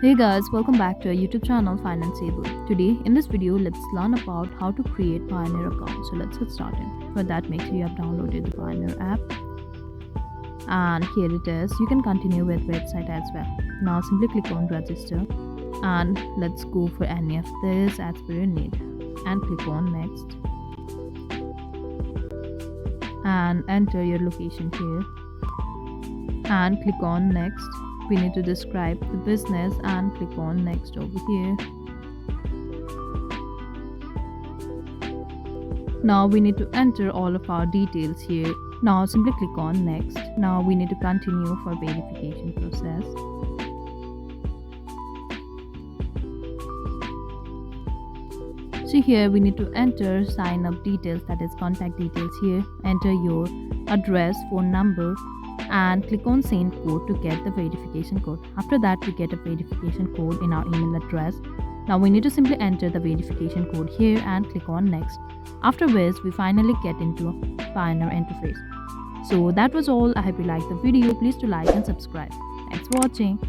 Hey guys, welcome back to our YouTube channel Financeable. Today in this video, let's learn about how to create Payoneer account. So let's get started. For that, make sure you have downloaded the Payoneer app. And here it is. You can continue with website as well. Now simply click on register and let's go for any of this as per your need. And click on next. And enter your location here. And click on next. We need to describe the business and click on next over here. Now we need to enter all of our details here. Now simply click on next. Now we need to continue for verification process. So here we need to enter sign up details, that is contact details here. Enter your address, phone number, and click on send code to get the verification code. After that, we get a verification code in our email address. Now we need to simply enter the verification code here and click on next. After which, we finally get into a Payoneer interface. So that was all. I hope you liked the video. Please do like and subscribe. Thanks for watching.